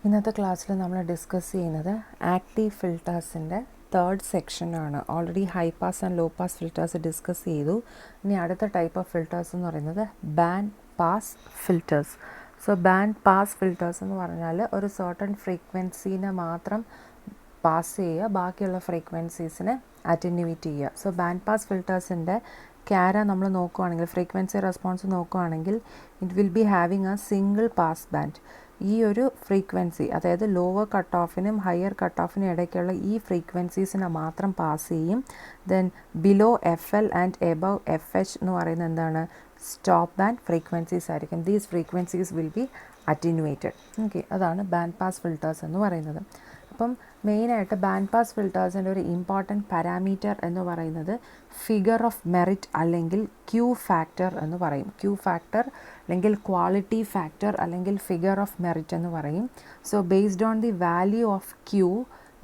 ഇന്നത്തെ ക്ലാസ്സിൽ നമ്മൾ ഡിസ്കസ് ചെയ്യുന്നത് ആക്റ്റീവ് ഫിൽട്ടേഴ്സിൻ്റെ തേർഡ് സെക്ഷനാണ്. Already high pass and low pass filters discuss ചെയ്തു. ഇനി അടുത്ത ടൈപ്പ് ഓഫ് ഫിൽട്ടേഴ്സ് എന്ന് പറയുന്നത് band pass filters. So band pass filters എന്ന് പറഞ്ഞാൽ ഒരു സർട്ടൺ ഫ്രീക്വൻസീനെ മാത്രം പാസ് ചെയ്യുക, ബാക്കിയുള്ള ഫ്രീക്വൻസീസിനെ അറ്റന്യൂവേറ്റ് ചെയ്യുക. സോ ബാൻഡ് പാസ് ഫിൽട്ടേഴ്സിൻ്റെ ക്യാര നമ്മൾ നോക്കുകയാണെങ്കിൽ, ഫ്രീക്വൻസി റെസ്പോൺസ് നോക്കുകയാണെങ്കിൽ, it will be having a single pass band. ഈ ഒരു ഫ്രീക്വൻസി, അതായത് ലോവർ കട്ട് ഓഫിനും ഹയർ കട്ട് ഓഫിനും ഇടയ്ക്കുള്ള ഈ ഫ്രീക്വൻസീസിനെ മാത്രം പാസ് ചെയ്യും. Then below F L and above F H എന്ന് പറയുന്നത് എന്താണ്? സ്റ്റോപ്പ് ബാൻഡ് ഫ്രീക്വൻസീസ് ആയിരിക്കും. These frequencies will be attenuated. Okay, അതാണ് ബാൻഡ് പാസ് ഫിൽട്ടേഴ്സ് എന്ന് പറയുന്നത്. അപ്പം മെയിനായിട്ട് ബാൻഡ് പാസ് ഫിൽട്ടേഴ്സിൻ്റെ ഒരു ഇമ്പോർട്ടൻറ്റ് പാരാമീറ്റർ എന്ന് പറയുന്നത് ഫിഗർ ഓഫ് മെറിറ്റ് അല്ലെങ്കിൽ ക്യൂ ഫാക്ടർ എന്ന് പറയും. ക്യൂ ഫാക്ടർ അല്ലെങ്കിൽ ക്വാളിറ്റി ഫാക്ടർ അല്ലെങ്കിൽ ഫിഗർ ഓഫ് മെറിറ്റ് എന്ന് പറയും. So based on the value of Q,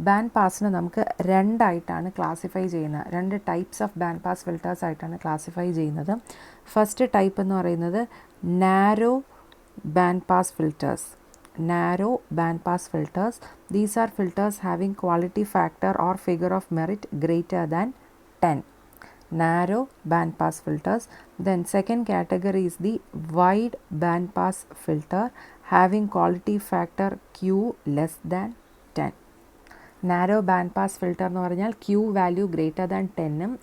band പാസിനെ നമുക്ക് രണ്ടായിട്ടാണ് ക്ലാസിഫൈ ചെയ്യുന്നത്. രണ്ട് types of band pass filters ആയിട്ടാണ് ക്ലാസിഫൈ ചെയ്യുന്നത്. ഫസ്റ്റ് ടൈപ്പ് എന്ന് പറയുന്നത് narrow band pass filters. Narrow band pass filters. These are filters having quality factor or figure of merit greater than 10. Narrow band pass filters. Then second category is the wide band pass filter having quality factor Q less than 10. Narrow band pass filter എന്ന് പറഞ്ഞാൽ Q value greater than 10ഉം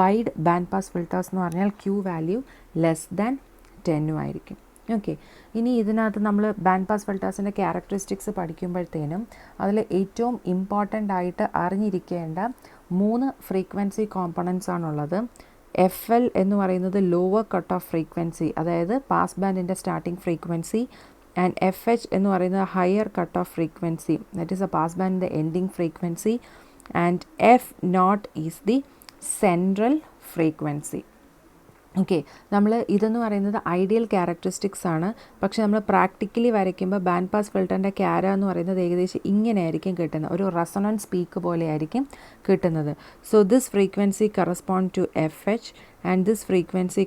wide band pass filters എന്ന് പറഞ്ഞാൽ Q value less than 10ഉം ആയിരിക്കും. Okay, ഇനി ഇതിനകത്ത് നമ്മൾ band pass ഫിൽട്ടേഴ്സിൻ്റെ characteristics പഠിക്കുമ്പോഴത്തേനും അതിൽ ഏറ്റവും ഇമ്പോർട്ടൻ്റ് ആയിട്ട് അറിഞ്ഞിരിക്കേണ്ട 3 ഫ്രീക്വൻസി കോമ്പണൻസ് ആണുള്ളത്. എഫ് എൽ എന്ന് പറയുന്നത് ലോവർ കട്ട് ഓഫ് ഫ്രീക്വൻസി, അതായത് പാസ് ബാൻഡിൻ്റെ starting frequency, and F H എന്ന് പറയുന്നത് higher cut off frequency, that is a pass ബാൻഡിൻ്റെ ending frequency, and F naught is the central frequency. Okay, നമ്മൾ ഇതെന്ന് പറയുന്നത് ഐഡിയൽ ക്യാരക്ടറിസ്റ്റിക്സ് ആണ്. പക്ഷെ നമ്മൾ പ്രാക്ടിക്കലി വരയ്ക്കുമ്പോൾ ബാൻഡ് പാസ് ഫിൽട്ടറിൻ്റെ ക്യാര എന്ന് പറയുന്നത് ഏകദേശം ഇങ്ങനെയായിരിക്കും കിട്ടുന്നത്, ഒരു റെസൊണൻസ് പീക്ക് പോലെ ആയിരിക്കും കിട്ടുന്നത്. So this frequency correspond to F H and this frequency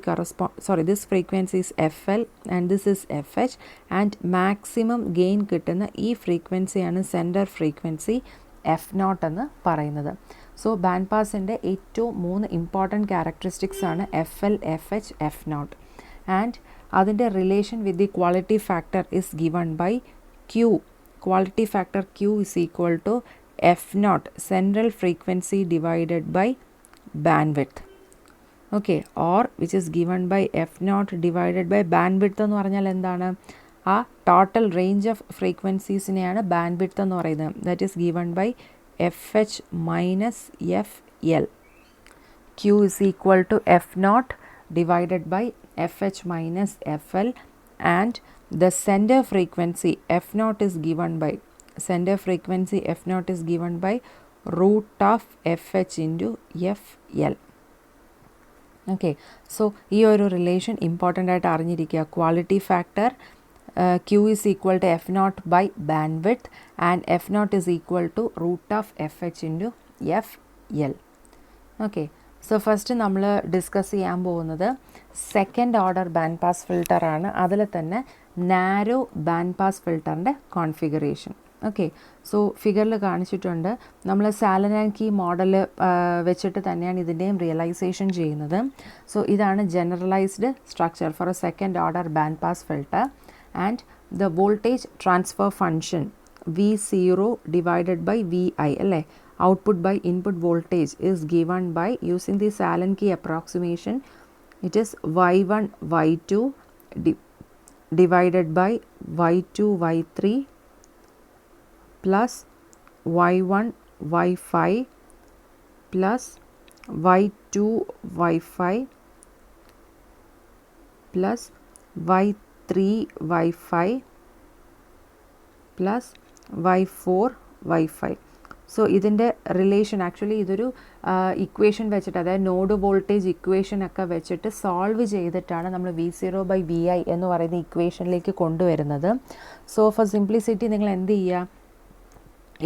this frequency is F L and this is F H, and maximum gain കിട്ടുന്ന ഈ ഫ്രീക്വൻസിയാണ് സെൻറ്റർ ഫ്രീക്വൻസി എഫ് നോട്ട് എന്ന് പറയുന്നത്. സോ ബാൻഡ് പാസിൻ്റെ ഏറ്റവും 3 ഇമ്പോർട്ടൻറ്റ് ക്യാരക്ടറിസ്റ്റിക്സ് ആണ് F L, F H, F naught. And അതിൻ്റെ relation with the quality factor is given by Q. Quality factor Q is equal to F naught central frequency divided by band width. Okay, or which is given by F naught divided by band width എന്ന് പറഞ്ഞാൽ എന്താണ്? ആ total range of ഫ്രീക്വൻസീസിനെയാണ് band width എന്ന് പറയുന്നത്. That is given by F H minus F L. Q is equal to F naught divided by F H minus F L, and the centre frequency F naught is given by root of F H into F L. Okay, so ഈ ഒരു relation important ആയിട്ട് അറിഞ്ഞിരിക്കുക. Quality factor Q is equal to F naught by bandwidth and F naught is equal to root of FH into FL. Okay, so first നമ്മൾ discuss ചെയ്യാൻ പോകുന്നത് second order band pass filter ആണ്. അതിൽ തന്നെ narrow band pass ഫിൽട്ടറിൻ്റെ configuration. Okay, so ഫിഗറിൽ കാണിച്ചിട്ടുണ്ട്. നമ്മൾ സാലൻ ആൻഡ് കീ മോഡൽ വെച്ചിട്ട് തന്നെയാണ് ഇതിൻ്റെയും റിയലൈസേഷൻ ചെയ്യുന്നത്. സോ ഇതാണ് generalised structure for a second order band pass filter. And the voltage transfer function V0 divided by Vi, അല്ലേ, output by input voltage is given by using the Allen key approximation. It is Y1 Y2 divided by Y2 Y3 plus Y1 Y5 plus Y2 Y5 plus Y3 Y5 plus Y4 Y5. So ഇതിൻ്റെ relation actually ഇതൊരു equation വെച്ചിട്ട്, അതായത് node voltage equation ഒക്കെ വെച്ചിട്ട് solve ചെയ്തിട്ടാണ് നമ്മൾ V0/Vi എന്ന് പറയുന്ന ഇക്വേഷനിലേക്ക് കൊണ്ടുവരുന്നത്. സോ ഫോർ സിംപ്ലിസിറ്റി നിങ്ങൾ എന്ത് ചെയ്യുക,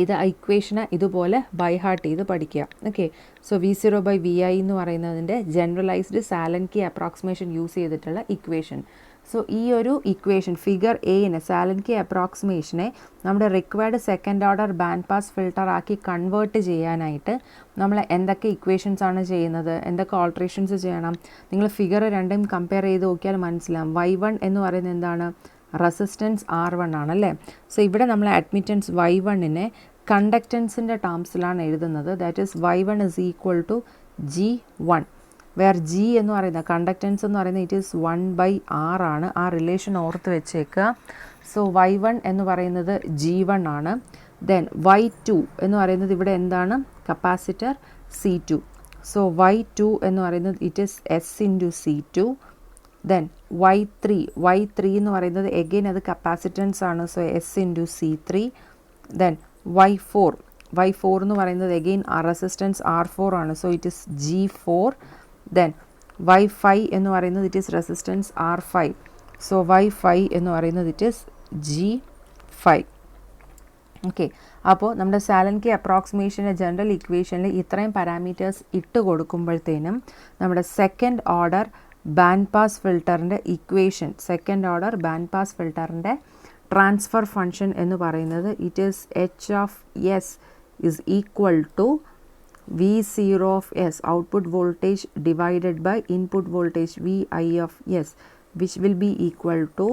ഇത് ഇക്വേഷനെ ഇതുപോലെ ബൈ ഹാർട്ട് ചെയ്ത് പഠിക്കുക. ഓക്കെ, സോ V0/Vi എന്ന് പറയുന്നതിൻ്റെ ജനറലൈസ്ഡ് സാലൻ കീ അപ്രോക്സിമേഷൻ യൂസ് ചെയ്തിട്ടുള്ള ഇക്വേഷൻ. സോ ഈ ഒരു ഇക്വേഷൻ ഫിഗർ എയിനെ സാലൻകി അപ്രോക്സിമേഷനെ നമ്മുടെ required second order band pass filter ആക്കി കൺവേർട്ട് ചെയ്യാനായിട്ട് നമ്മൾ എന്തൊക്കെ ഇക്വേഷൻസ് ആണ് ചെയ്യുന്നത്, എന്തൊക്കെ ഓൾട്രേഷൻസ് ചെയ്യണം? നിങ്ങൾ ഫിഗർ രണ്ടും കമ്പയർ ചെയ്ത് നോക്കിയാൽ മനസ്സിലാവും. y1 എന്ന് പറയുന്നത് എന്താണ്? റെസിസ്റ്റൻസ് R1 ആണല്ലേ. സോ ഇവിടെ നമ്മൾ അഡ്മിറ്റൻസ് y1നെ കണ്ടക്റ്റൻസിൻ്റെ ടേംസിലാണ് എഴുതുന്നത്. That is y1 is equal to G1, where G എന്ന് പറയുന്നത് കണ്ടക്റ്റൻസ് എന്ന് പറയുന്നത് ഇറ്റ് ഈസ് 1/R ആണ്. ആ റിലേഷൻ ഓർത്ത് വെച്ചേക്കുക. സോ y1 എന്ന് പറയുന്നത് G1 ആണ്. ദെൻ y2 എന്ന് പറയുന്നത് ഇവിടെ എന്താണ്? Capacitor C2. സോ y2 എന്ന് പറയുന്നത് it is S into C2. Then y3 എന്ന് പറയുന്നത് എഗെയിൻ അത് കപ്പാസിറ്റൻസ് ആണ്. So S into C3. Then y4 എന്ന് പറയുന്നത് എഗെയിൻ റെസിസ്റ്റൻസ് R4 ആണ്. So it is G4. Then y5 എന്ന് പറയുന്നത് it is resistance R5. So y5 എന്ന് പറയുന്നത് ഇറ്റ് ഈസ് G5. ഓക്കെ, അപ്പോൾ നമ്മുടെ സാലൻകി അപ്രോക്സിമേഷൻ്റെ ജനറൽ ഇക്വേഷനിൽ ഇത്രയും പാരാമീറ്റേഴ്സ് ഇട്ട് കൊടുക്കുമ്പോഴത്തേനും നമ്മുടെ സെക്കൻഡ് ഓർഡർ ബാൻഡ് പാസ് ഫിൽട്ടറിൻ്റെ equation, second order band pass ഫിൽട്ടറിൻ്റെ ട്രാൻസ്ഫർ ഫംഗ്ഷൻ എന്ന് പറയുന്നത് it is H of S is equal to V0 of S, output voltage divided by input voltage Vi of S, which will be equal to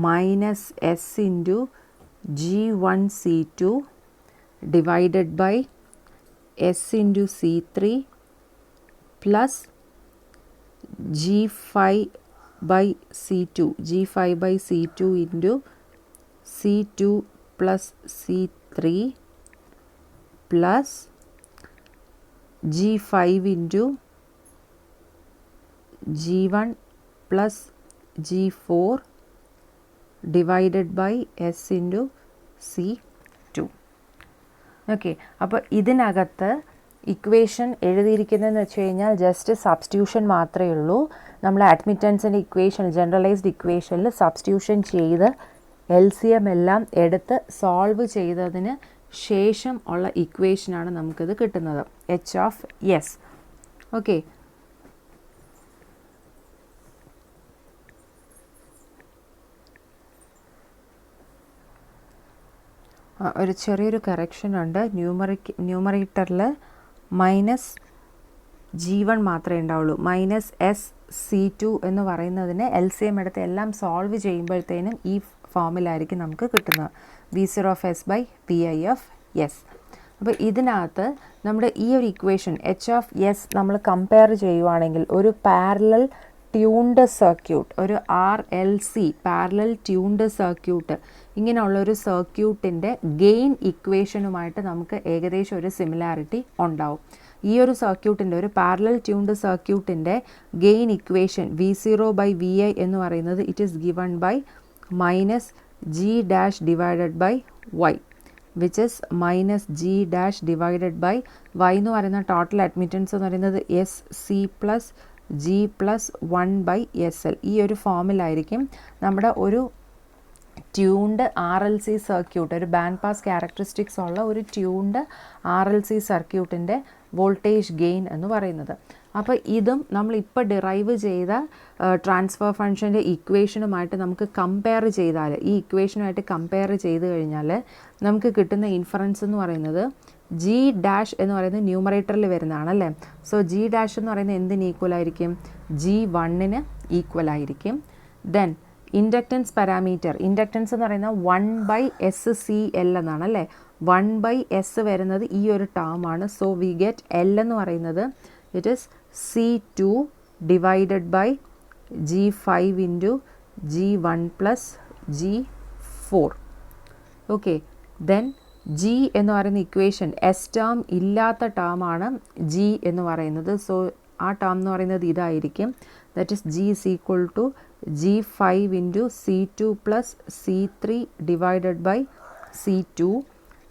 minus S into G1 C2 divided by S into C3 plus G5 by C2 into C2 plus C3 plus G5 into G1 plus G4 divided by S into C2. Okay, അപ്പോൾ ഇതിനകത്ത് equation എഴുതിയിരിക്കുന്നതെന്ന് വെച്ച് കഴിഞ്ഞാൽ just substitution മാത്രമേ ഉള്ളൂ. നമ്മൾ അഡ്മിറ്റൻസിൻ്റെ equation, generalised ഇക്വേഷനിൽ substitution ചെയ്ത് LCM എല്ലാം എടുത്ത് സോൾവ് ചെയ്തതിന് ശേഷം ഉള്ള ഇക്വേഷനാണ് നമുക്കിത് കിട്ടുന്നത്, H ഓഫ് S. ഓക്കെ, ഒരു ചെറിയൊരു കറക്ഷൻ ഉണ്ട്. ന്യൂമറേറ്ററിൽ മൈനസ് G1 മാത്രമേ ഉണ്ടാവുള്ളൂ. മൈനസ് SC2 എന്ന് പറയുന്നതിന് LCM എടുത്ത് എല്ലാം സോൾവ് ചെയ്യുമ്പോഴത്തേനും ഈ ഫോമിലായിരിക്കും നമുക്ക് കിട്ടുന്നത്, V0 of S by VI of S. അപ്പോൾ ഇതിനകത്ത് നമ്മുടെ ഈ ഒരു ഇക്വേഷൻ H ഓഫ് S നമ്മൾ കമ്പയർ ചെയ്യുവാണെങ്കിൽ ഒരു പാരലൽ ട്യൂൺഡ് സർക്യൂട്ട്, ഒരു RLC പാരലൽ ട്യൂൺഡ് സർക്യൂട്ട്, ഇങ്ങനെയുള്ളൊരു സർക്യൂട്ടിൻ്റെ ഗെയിൻ ഇക്വേഷനുമായിട്ട് നമുക്ക് ഏകദേശം ഒരു സിമിലാരിറ്റി ഉണ്ടാവും. ഈ ഒരു സർക്യൂട്ടിൻ്റെ, ഒരു പാരലൽ ട്യൂൺഡ് സർക്യൂട്ടിൻ്റെ gain equation V0 by VI എന്ന് പറയുന്നത് it is given by minus G dash divided by Y, which is minus G dash divided by Y എന്ന് പറയുന്ന ടോട്ടൽ അഡ്മിറ്റൻസ് എന്ന് പറയുന്നത് SC plus G plus 1/SL. ഈ ഒരു ഫോമിലായിരിക്കും നമ്മുടെ ഒരു ട്യൂൺഡ് RLC സർക്യൂട്ട്, ഒരു ബാൻഡ് പാസ് ക്യാരക്ടറിസ്റ്റിക്സ് ഉള്ള ഒരു ട്യൂൺഡ് RLC സർക്യൂട്ടിൻ്റെ വോൾട്ടേജ് ഗെയിൻ എന്ന് പറയുന്നത്. അപ്പോൾ ഇതും നമ്മളിപ്പോൾ ഡിറൈവ് ചെയ്ത ട്രാൻസ്ഫർ ഫംഗ്ഷൻ്റെ ഇക്വേഷനുമായിട്ട് നമുക്ക് കമ്പയർ ചെയ്താൽ, ഈ ഇക്വേഷനുമായിട്ട് കമ്പയർ ചെയ്ത് കഴിഞ്ഞാൽ നമുക്ക് കിട്ടുന്ന ഇൻഫറൻസ് എന്ന് പറയുന്നത് G ഡാഷ് എന്ന് പറയുന്നത് ന്യൂമറേറ്ററിൽ വരുന്നതാണല്ലേ. സോ G ഡാഷ് എന്ന് പറയുന്നത് എന്തിന് ഈക്വൽ ആയിരിക്കും? G1ന് ഈക്വൽ ആയിരിക്കും. ദെൻ ഇൻഡക്റ്റൻസ് പാരാമീറ്റർ, ഇൻഡക്റ്റൻസ് എന്ന് പറയുന്നത് 1/SCL എന്നാണ് അല്ലേ. 1/S വരുന്നത് ഈ ഒരു ടേം ആണ്. സോ വി ഗെറ്റ് L എന്ന് പറയുന്നത് it is C2 divided by G5 into G1 plus G4. Okay, then G എന്ന് പറയുന്ന ഇക്വേഷൻ എസ് ടേം ഇല്ലാത്ത ടേമാണ് G എന്ന് പറയുന്നത്. സോ ആ ടേം എന്ന് പറയുന്നത് ഇതായിരിക്കും. That is G is equal to G5 into C2 plus C3 divided by C2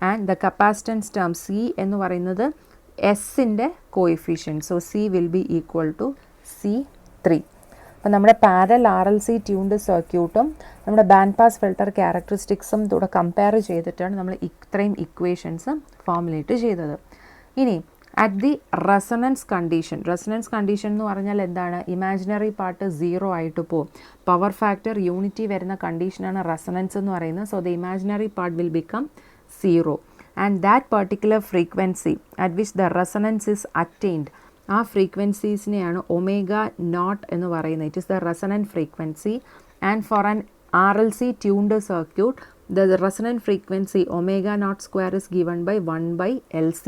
and the capacitance term C എന്ന് പറയുന്നത് എസിൻ്റെ coefficient. So C will be equal to C3. അപ്പോൾ നമ്മുടെ പാരലൽ RLC ട്യൂൺഡ് സർക്യൂട്ടും നമ്മുടെ ബാൻഡ് പാസ് ഫിൽട്ടർ ക്യാരക്ടറിസ്റ്റിക്സും കൂടെ compare ചെയ്തിട്ടാണ് നമ്മൾ ഇത്രയും ഇക്വേഷൻസ് ഫോർമുലേറ്റ് ചെയ്തത്. ഇനി അറ്റ് ദി റെസണൻസ് കണ്ടീഷൻ എന്ന് പറഞ്ഞാൽ എന്താണ്? ഇമാജിനറി പാർട്ട് 0 ആയിട്ട് പോകും. പവർ ഫാക്ടർ യൂണിറ്റി വരുന്ന കണ്ടീഷനാണ് റെസണൻസ് എന്ന് പറയുന്നത്. So the imaginary part will become 0 and that particular frequency at which the resonance is attained, ആ ഫ്രീക്വൻസീസിനെയാണ് ഒമേഗ നോട്ട് എന്ന് പറയുന്നത്. It is the resonant frequency and for an RLC tuned circuit the resonant frequency omega naught square is given by 1 by LC.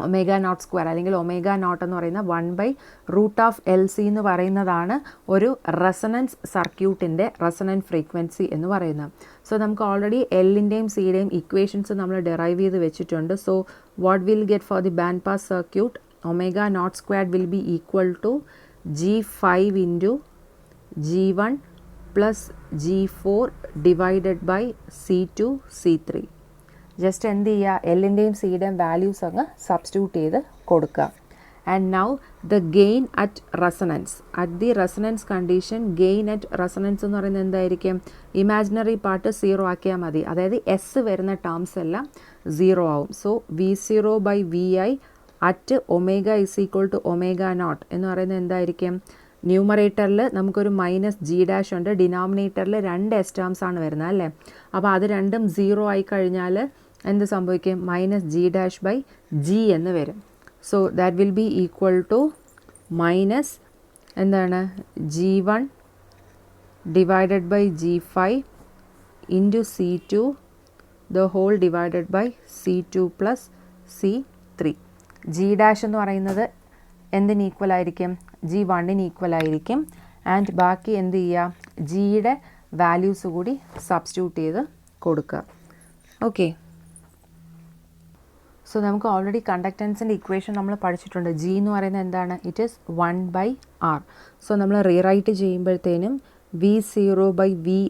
Omega naught square അല്ലെങ്കിൽ omega naught എന്ന് പറയുന്ന 1/√of LC എന്ന് പറയുന്നതാണ് ഒരു resonance സർക്യൂട്ടിൻ്റെ resonant frequency എന്ന് പറയുന്നത്. So നമുക്ക് already എല്ലിൻ്റെയും സിയുടെയും ഇക്വേഷൻസ് നമ്മൾ ഡെറൈവ് ചെയ്ത് വെച്ചിട്ടുണ്ട്. So what will get for the band pass circuit? Omega naught square will be equal to G5 into G1 plus G4 divided by C2 C3. Just എന്ത് ചെയ്യുക? എല്ലിൻ്റെയും സിയുടെയും വാല്യൂസ് അങ്ങ് സബ്സ്റ്റിറ്റ്യൂട്ട് ചെയ്ത് കൊടുക്കുക. And now the gain at resonance, at the resonance condition gain at resonance എന്ന് പറയുന്നത് എന്തായിരിക്കും? ഇമാജിനറി പാർട്ട് 0 ആക്കിയാൽ മതി. അതായത് എസ് വരുന്ന ടേംസ് എല്ലാം 0 ആവും. So V0/Vi at omega is equal to omega naught എന്ന് പറയുന്നത് എന്തായിരിക്കും? ന്യൂമറേറ്ററിൽ നമുക്കൊരു -G' ഉണ്ട്, ഡിനോമിനേറ്ററിൽ 2 എസ് ടേംസ് ആണ് വരുന്നത് അല്ലേ? അപ്പോൾ അത് രണ്ടും 0 ആയി കഴിഞ്ഞാൽ എന്ത് സംഭവിക്കും? -G'/G എന്ന് വരും. So that will be equal to minus എന്താണ്? G1 divided by G5 into C2 the whole divided by C2 plus C3. G' എന്ന് പറയുന്നത് എന്തിന് ഈക്വൽ ആയിരിക്കും? G1 ഈക്വൽ ആയിരിക്കും. ആൻഡ് ബാക്കി എന്ത് ചെയ്യുക? ജിയുടെ വാല്യൂസ് കൂടി സബ്സ്റ്റിറ്റ്യൂട്ട് ചെയ്ത് കൊടുക്കുക. ഓക്കെ, സോ നമുക്ക് ഓൾറെഡി കണ്ടക്റ്റൻസിൻ്റെ ഇക്വേഷൻ നമ്മൾ പഠിച്ചിട്ടുണ്ട്. ജി എന്ന് പറയുന്നത് എന്താണ്? It is 1/R. സോ നമ്മൾ റീറൈറ്റ് ചെയ്യുമ്പോഴത്തേനും V0/Vi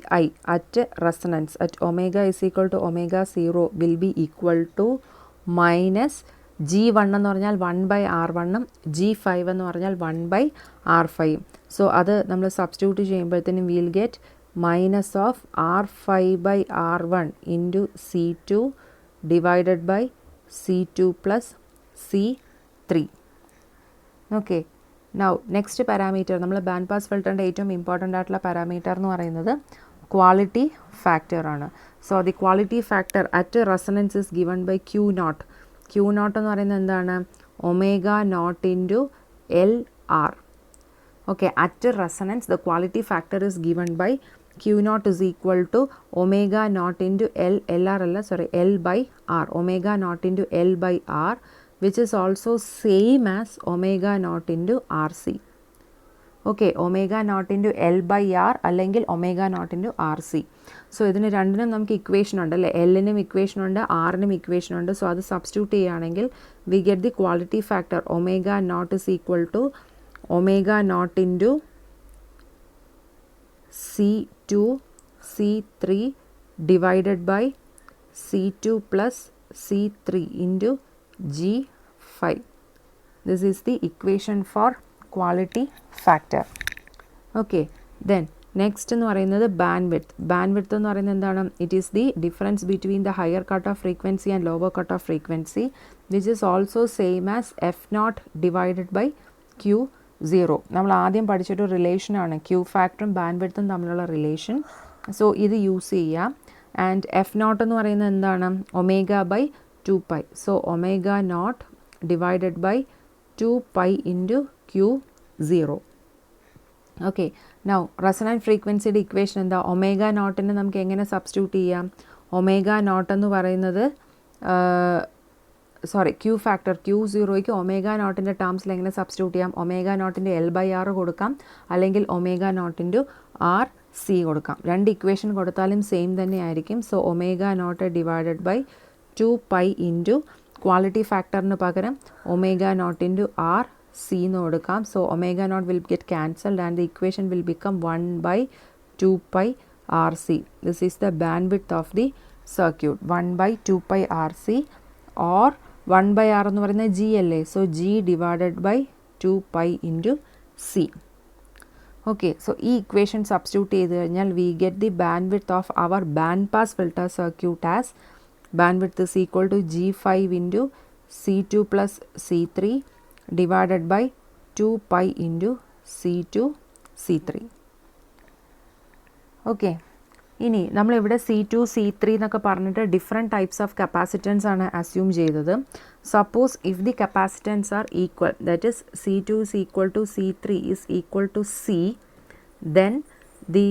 at resonance at omega is equal to omega 0 will be equal to minus G1 എന്ന് പറഞ്ഞാൽ 1/R1 G5 എന്ന് പറഞ്ഞാൽ 1/R5. സോ അത് നമ്മൾ സബ്സ്റ്റിറ്റ്യൂട്ട് ചെയ്യുമ്പോഴത്തേനും will get minus of R5/R1 into C2 divided by C2 plus C3. Okay, now next parameter, നമ്മൾ band pass ഫിൽറ്ററിൻ്റെ ഏറ്റവും ഇമ്പോർട്ടൻ്റ് ആയിട്ടുള്ള പാരാമീറ്റർ എന്ന് പറയുന്നത് ക്വാളിറ്റി ഫാക്ടർ ആണ്. So the quality factor at resonance is given by Q0. Q0 എന്ന് പറയുന്നത് എന്താണ്? Omega naught into LR. Okay, at resonance the quality factor is given by Q0 is equal to omega naught into L/R, omega naught into L/R, which is also same as omega naught into RC. Okay, omega naught into L/R അല്ലെങ്കിൽ omega naught into RC. So ഇതിന് രണ്ടിനും നമുക്ക് equation ഉണ്ട് അല്ലേ? എല്ലിനും equation ഉണ്ട്, ആറിനും equation ഉണ്ട്. So അത് സബ്സ്റ്റിറ്റ്യൂട്ട് ചെയ്യുകയാണെങ്കിൽ we get the quality factor omega naught is equal to omega naught into C2 C3 divided by C2 plus C3 into G5. This is the equation for quality factor. Okay, then next എന്ന് പറയുന്നത് band എന്ന് പറയുന്നത് എന്താണ്? It is the difference between the higher cut off frequency and lower cut off frequency which is also same as F0 divided by Q0. നമ്മൾ ആദ്യം പഠിച്ചൊരു റിലേഷനാണ് Q ഫാക്ടറും band വിഡ്ത്തും തമ്മിലുള്ള റിലേഷൻ. സോ ഇത് യൂസ് ചെയ്യാം. ആൻഡ് F0 എന്ന് പറയുന്നത് എന്താണ്? Omega by 2π. So omega naught divided by 2π into Q0. Okay, now resonant ഫ്രീക്വൻസിയുടെ ഇക്വേഷൻ എന്താ? ഒമേഗ നോട്ടിന് നമുക്ക് എങ്ങനെ സബ്സ്റ്റിറ്റ്യൂട്ട് ചെയ്യാം? ഒമേഗ നോട്ട് എന്ന് പറയുന്നത് Q ഫാക്ടർ Q0യ്ക്ക് ഒമേഗ നോട്ടിൻ്റെ ടേംസിൽ എങ്ങനെ സബ്സ്റ്റിറ്റ്യൂട്ട് ചെയ്യാം? ഒമേഗ നോട്ടിൻ്റെ L/R കൊടുക്കാം, അല്ലെങ്കിൽ ഒമേഗ നോട്ട് ഇൻറ്റു RC കൊടുക്കാം. രണ്ട് ഇക്വേഷൻ കൊടുത്താലും സെയിം തന്നെ ആയിരിക്കും. So omega naught divided by 2π into quality ഫാക്ടറിന് പകരം ഒമേഗ നോട്ട് ഇൻറ്റു RC എന്ന് കൊടുക്കാം. So omega naught will get cancelled and the equation will become 1/2π RC. This is the band width of the circuit, 1/2π RC or 1/R എന്ന് പറയുന്നത് G അല്ലേ? So G divided by 2π into C. Okay, so ഈ equation substitute ചെയ്ത് കഴിഞ്ഞാൽ we get the band width of our band pass filter circuit as band width is equal to G5 into C2 plus C3 divided by 2 pi into C2 C3. Okay, ഇനി നമ്മളിവിടെ C2 C3 എന്നൊക്കെ പറഞ്ഞിട്ട് different types of capacitance ആണ് assume ചെയ്തത്. Suppose if the capacitance are equal, that is C2 is equal to C3 is equal to C, then the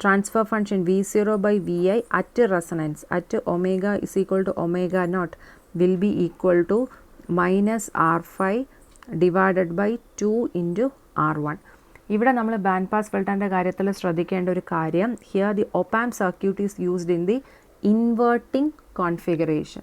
transfer function V0 by Vi at resonance at omega is equal to omega naught will be equal to minus R5 divided by 2 into R1. ഇവിടെ നമ്മൾ band pass ഫിൽറ്ററിൻ്റെ കാര്യത്തിൽ ശ്രദ്ധിക്കേണ്ട ഒരു കാര്യം, here the opamp circuit is used in the inverting configuration.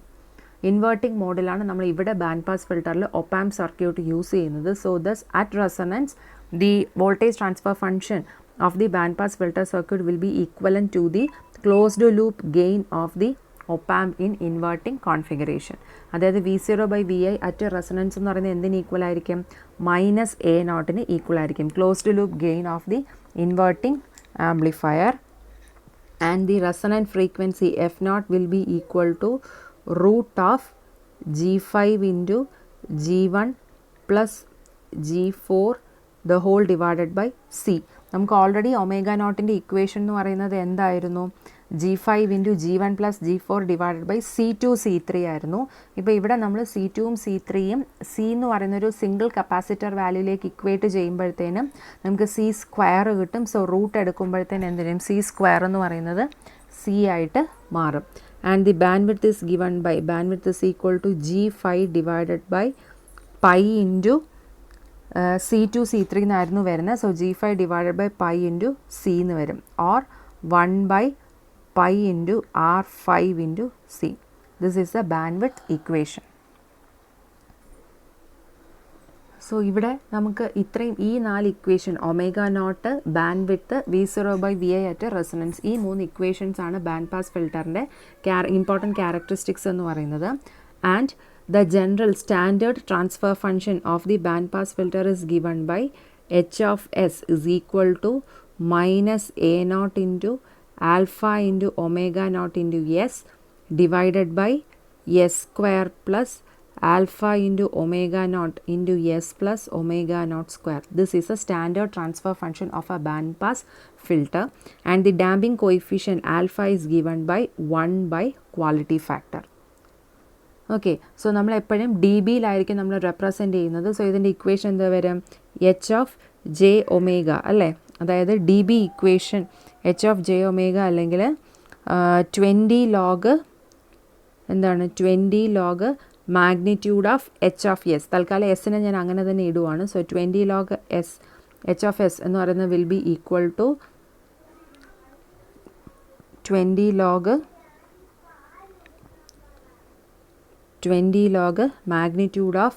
Inverting മോഡിലാണ് നമ്മൾ ഇവിടെ band pass ഫിൽറ്ററിൽ ഒപാംപ് സർക്യൂട്ട് യൂസ് ചെയ്യുന്നത്. So thus at resonance the voltage transfer function of the band pass filter circuit will be equivalent to the closed loop gain of the op-amp in inverting configuration. അതായത് V0 by Vi at resonance എന്ന് പറയുന്നത് എന്തിന് equal ആയിരിക്കും? Minus A നോട്ടിന് equal ആയിരിക്കും. Closed loop gain of the inverting amplifier and the resonant frequency F naught will be equal to root of G5 into G1 plus G4 the whole divided by C. നമുക്ക് already omega നോട്ടിൻ്റെ equation എന്ന് പറയുന്നത് എന്തായിരുന്നു? G5 into G1 plus G4 divided by C2 C3 ആയിരുന്നു. ഇപ്പോൾ ഇവിടെ നമ്മൾ C2ഉം C3യും C എന്ന് പറയുന്നൊരു സിംഗിൾ കപ്പാസിറ്റർ വാല്യൂയിലേക്ക് ഇക്വേറ്റ് ചെയ്യുമ്പോഴത്തേനും നമുക്ക് സി സ്ക്വയർ കിട്ടും. സോ റൂട്ട് എടുക്കുമ്പോഴത്തേനും എന്തിനും സി സ്ക്വയർ എന്ന് പറയുന്നത് സി ആയിട്ട് മാറും. And the band width is given by, band width is equal to G5 divided by pi into C2 C3 എന്നായിരുന്നു വരുന്നത്. So G5 divided by pi into C എന്ന് വരും, or 1 by pi into R5 into C. This is the band width equation. So ഇവിടെ നമുക്ക് ഇത്രയും ഈ 4 equation, omega naught, band width, V0 by Vi at resonance, ഈ 3 equations ആണ് band pass ഫിൽറ്ററിൻ്റെ important characteristics എന്ന് പറയുന്നത്. And the general standard transfer function of the band pass filter is given by H of S is equal to minus A naught into alpha into omega naught into S divided by S square plus alpha into omega naught into S plus omega naught square. This is a standard transfer function of a band pass filter, and the damping coefficient alpha is given by 1 by quality factor. Okay, so നമ്മൾ എപ്പോഴും D ബിയിലായിരിക്കും നമ്മൾ represent ചെയ്യുന്നത്. So ഇതിൻ്റെ equation എന്താ വരും? H of J omega അല്ലേ? അതായത് D B equation H of J omega അല്ലെങ്കിൽ 20 ലോഗ് എന്താണ്? 20 log magnitude of H of S. തൽക്കാലം എസിനെ ഞാൻ അങ്ങനെ തന്നെ ഇടുവാണ്. So 20 log S, H of S എന്ന് പറയുന്നത് will be equal to 20 log magnitude of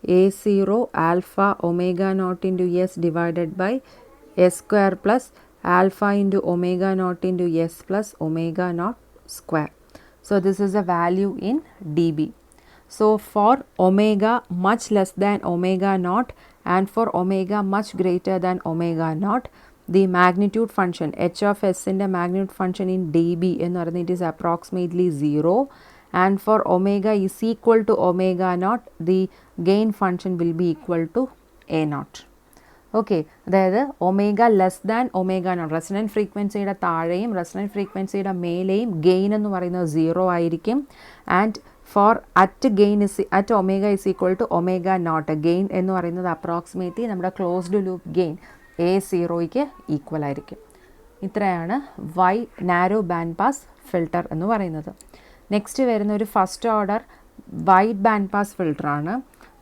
A0 alpha omega naught into S divided by S square plus alpha into omega naught into S plus omega naught square. So this is a value in dB. So for omega much less than omega naught and for omega much greater than omega naught, the magnitude function h of s in the magnitude function in dB എന്ന് പറയുന്നത് it is approximately 0. And for omega is equal to omega naught, the gain function will be equal to A naught. Okay, അതായത് omega less than omega naught, resonant ഫ്രീക്വൻസിയുടെ താഴെയും resonant ഫ്രീക്വൻസിയുടെ മേലെയും gain എന്ന് പറയുന്നത് 0 ആയിരിക്കും. And for at omega is equal to omega naught, gain എന്ന് പറയുന്നത് approximately നമ്മുടെ ക്ലോസ്ഡ് ലൂപ്പ് ഗെയിൻ A0യ്ക്ക് ഈക്വൽ ആയിരിക്കും. ഇത്രയാണ് നാരോ ബാൻഡ് പാസ് ഫിൽട്ടർ എന്ന് പറയുന്നത്. നെക്സ്റ്റ് വരുന്ന ഒരു first order wide band pass ഫിൽട്ടറാണ്.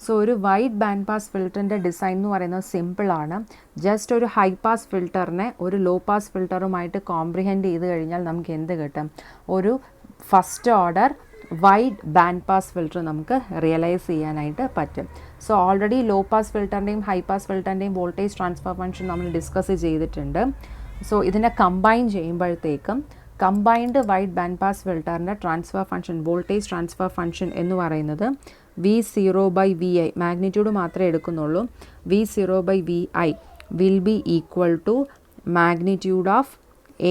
സോ ഒരു വൈഡ് ബാൻഡ് പാസ് ഫിൽറ്ററിൻ്റെ ഡിസൈൻ എന്ന് പറയുന്നത് സിമ്പിളാണ്. ജസ്റ്റ് ഒരു ഹൈ പാസ് ഫിൽറ്ററിനെ ഒരു ലോ പാസ് ഫിൽറ്ററുമായിട്ട് കോംപ്രിഹെൻഡ് ചെയ്ത് കഴിഞ്ഞാൽ നമുക്ക് എന്ത് കിട്ടും? ഒരു first order wide band pass filter നമുക്ക് റിയലൈസ് ചെയ്യാനായിട്ട് പറ്റും. സോ ഓൾറെഡി ലോ പാസ് ഫിൽറ്ററിൻ്റെയും ഹൈ പാസ് ഫിൽറ്ററിൻ്റെയും വോൾട്ടേജ് ട്രാൻസ്ഫർ ഫംഗ്ഷൻ നമ്മൾ ഡിസ്കസ് ചെയ്തിട്ടുണ്ട്. സോ ഇതിനെ കമ്പൈൻ ചെയ്യുമ്പോഴത്തേക്കും കമ്പൈൻഡ് വൈഡ് ബാൻഡ് പാസ് ഫിൽറ്ററിൻ്റെ transfer function, voltage transfer function എന്ന് പറയുന്നത് V0 by Vi, മാഗ്നിറ്റ്യൂഡ് മാത്രമേ എടുക്കുന്നുള്ളൂ. V0 by Vi will be equal to magnitude of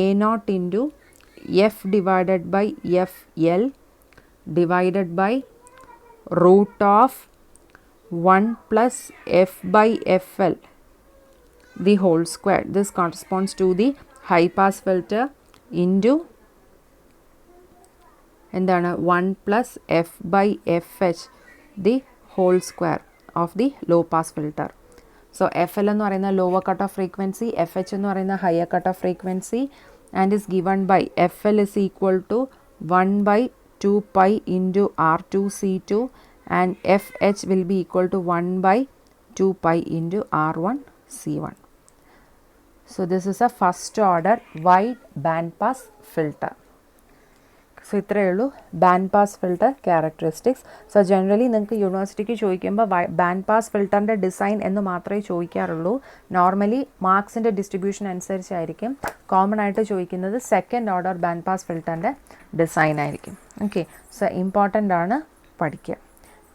A0 into F divided by FL divided by root of 1 plus f by fl the whole square. This corresponds to the high pass filter into എന്താണ് 1 plus f by fh the whole square of the low pass filter. So FL എന്ന് പറയുന്ന lower cut off frequency, FH എന്ന് പറയുന്ന higher cut off frequency, and is given by FL is equal to 1 by 2 pi into R2C2 and FH will be equal to 1 by 2 pi into R1C1. So this is a first order wide band pass filter. So ഇത്രയേ ഉള്ളൂ band pass filter characteristics. So generally നിങ്ങൾക്ക് യൂണിവേഴ്സിറ്റിക്ക് ചോദിക്കുമ്പോൾ band pass ഫിൽട്ടറിൻ്റെ design എന്ന് മാത്രമേ ചോദിക്കാറുള്ളൂ. Normally മാർക്സിൻ്റെ ഡിസ്ട്രിബ്യൂഷൻ അനുസരിച്ചായിരിക്കും കോമൺ ആയിട്ട് ചോദിക്കുന്നത് സെക്കൻഡ് ഓർഡർ ബാൻഡ് പാസ് ഫിൽട്ടറിൻ്റെ ഡിസൈൻ ആയിരിക്കും. ഓക്കെ, സോ ഇമ്പോർട്ടൻ്റ് ആണ്, പഠിക്കുക.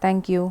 Thank U.